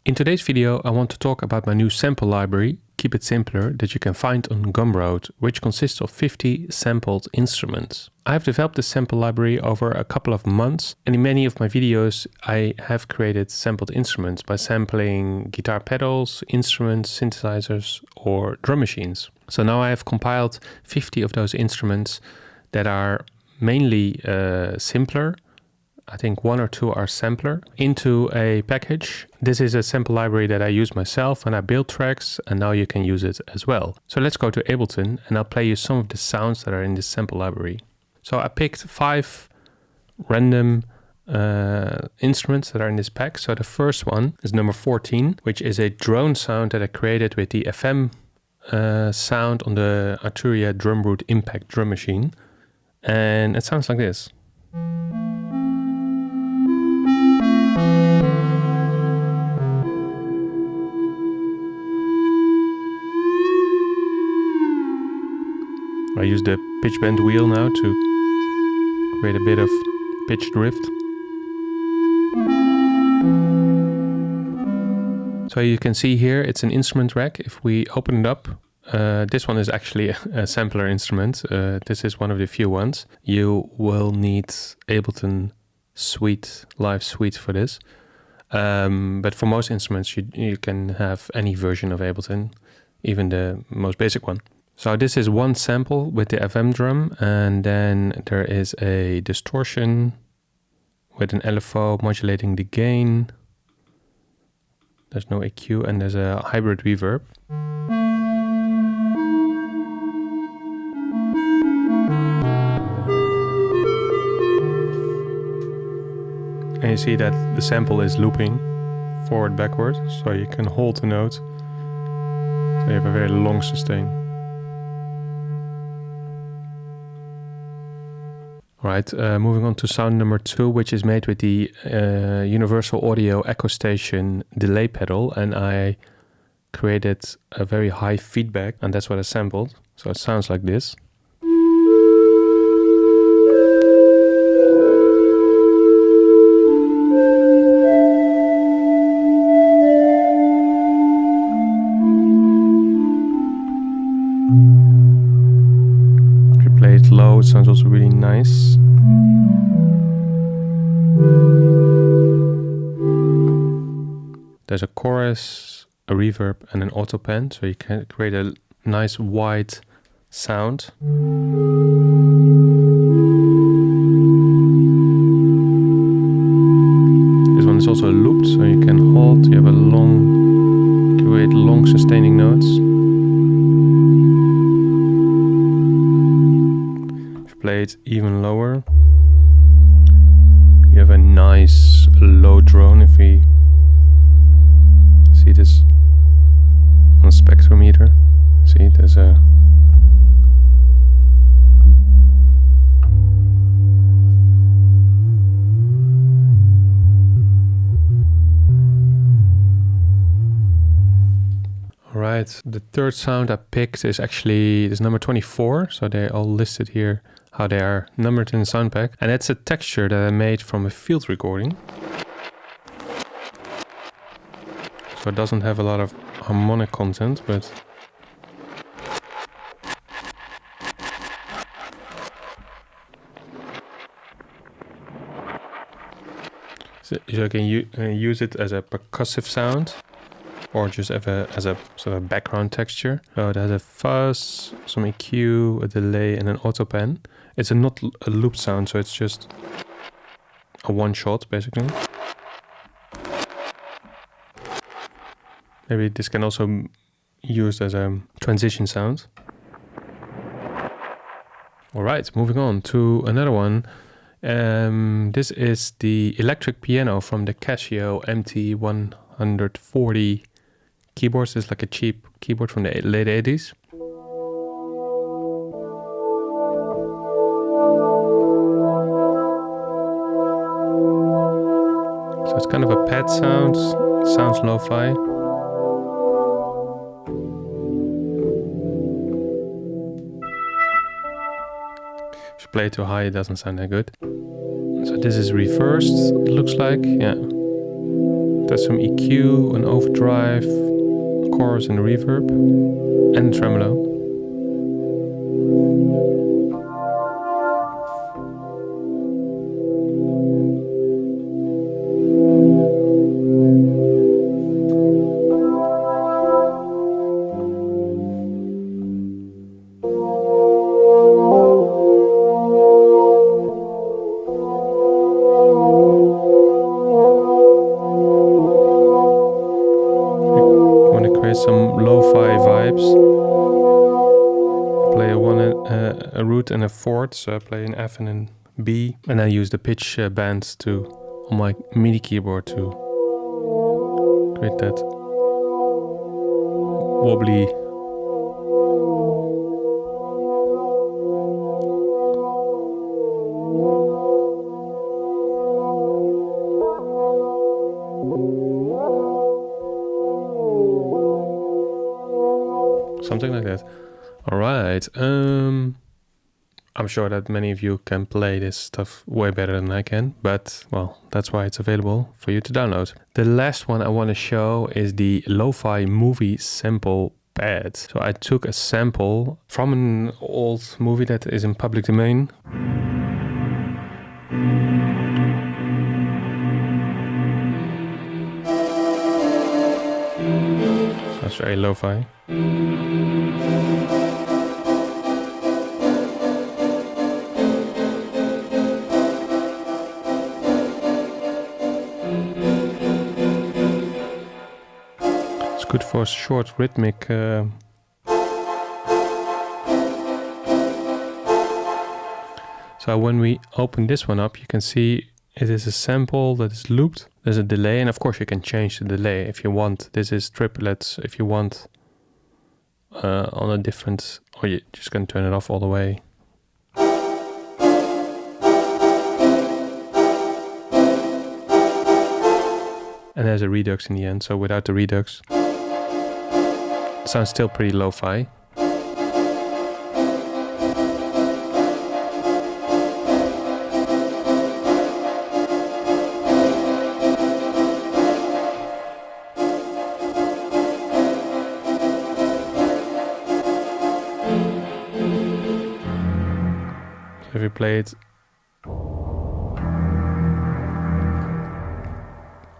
In today's video, I want to talk about my new sample library, Keep It Simpler, that you can find on Gumroad, which consists of 50 sampled instruments. I have developed this sample library over a couple of months, and in many of my videos I have created sampled instruments by sampling guitar pedals, instruments, synthesizers, or drum machines. So now I have compiled 50 of those instruments that are mainly simpler. I think one or two are sampler, into a package. This is a sample library that I use myself and I build tracks, and now you can use it as well. So let's go to Ableton and I'll play you some of the sounds that are in this sample library. So I picked 5 random instruments that are in this pack. So the first one is number 14, which is a drone sound that I created with the FM sound on the Arturia Drumroot Impact drum machine. And it sounds like this. I use the pitch bend wheel now to create a bit of pitch drift. So you can see here it's an instrument rack. If we open it up, this one is actually a sampler instrument. This is one of the few ones. You will need Ableton Suite, Live Suite for this. But for most instruments you can have any version of Ableton, even the most basic one. So this is one sample with the FM drum, and then there is a distortion with an LFO modulating the gain. There's no EQ, and there's a hybrid reverb. And you see that the sample is looping forward, backward, so you can hold the note. So you have a very long sustain. Alright, moving on to sound number 2, which is made with the Universal Audio Echo Station delay pedal, and I created a very high feedback, and that's what I sampled. So it sounds like this. If you play it low, it sounds also really nice. There's a chorus, a reverb, and an auto pan, so you can create a nice wide sound. This one is also looped, so you can hold. You have a create long sustaining notes. If you play it even lower, you have a nice low drone. If we see this on spectrometer, see there's a Alright, the third sound I picked is actually this number 24, so they're all listed here how they are numbered in the sound pack, and it's a texture that I made from a field recording. So it doesn't have a lot of harmonic content, but so you can use it as a percussive sound, or just as a sort of background texture. So it has a fuzz, some EQ, a delay, and an auto pan. It's not a loop sound, so it's just a one shot basically. Maybe this can also be used as a transition sound. Alright, moving on to another one. This is the electric piano from the Casio MT140 keyboards. It's like a cheap keyboard from the late 80s. So it's kind of a pad sound, sounds lo-fi. If you play it too high, it doesn't sound that good. So this is reversed, it looks like, yeah. There's some EQ, an overdrive, chorus and reverb, and tremolo. Some lo-fi vibes. Play a root and a fourth, so I play an F and an B, and I use the pitch bands on my MIDI keyboard to create that wobbly. Something like that. All right. I'm sure that many of you can play this stuff way better than I can, but well, that's why it's available for you to download. The last one I want to show is the Lo-Fi Movie Sample Pad. So I took a sample from an old movie that is in public domain. That's very lo-fi. It's good for short rhythmic So when we open this one up, you can see it is a sample that is looped. There's a delay, and of course you can change the delay if you want. This is triplets if you want on a different, or you're just going to turn it off all the way. And there's a redux in the end, so without the redux, it sounds still pretty lo-fi. If you play it,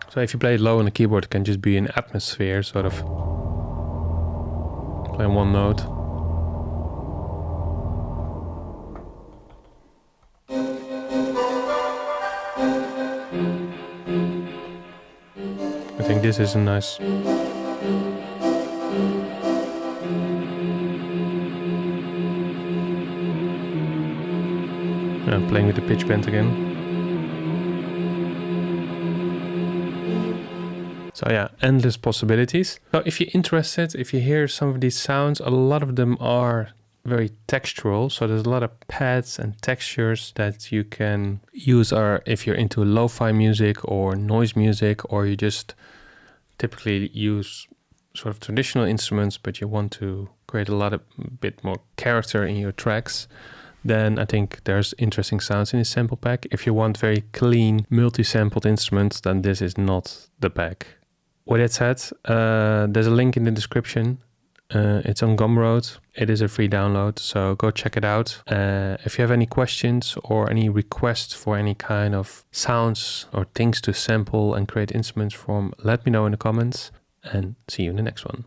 so if you play it low on the keyboard, it can just be an atmosphere, sort of playing one note. I think this is a nice. I'm playing with the pitch bend again. So yeah, endless possibilities. So if you're interested, if you hear some of these sounds, a lot of them are very textural. So there's a lot of pads and textures that you can use if you're into lo-fi music or noise music, or you just typically use sort of traditional instruments, but you want to create bit more character in your tracks. Then I think there's interesting sounds in this sample pack. If you want very clean, multi-sampled instruments, then this is not the pack. With that said, there's a link in the description. It's on Gumroad. It is a free download, so go check it out. If you have any questions or any requests for any kind of sounds or things to sample and create instruments from, let me know in the comments, and see you in the next one.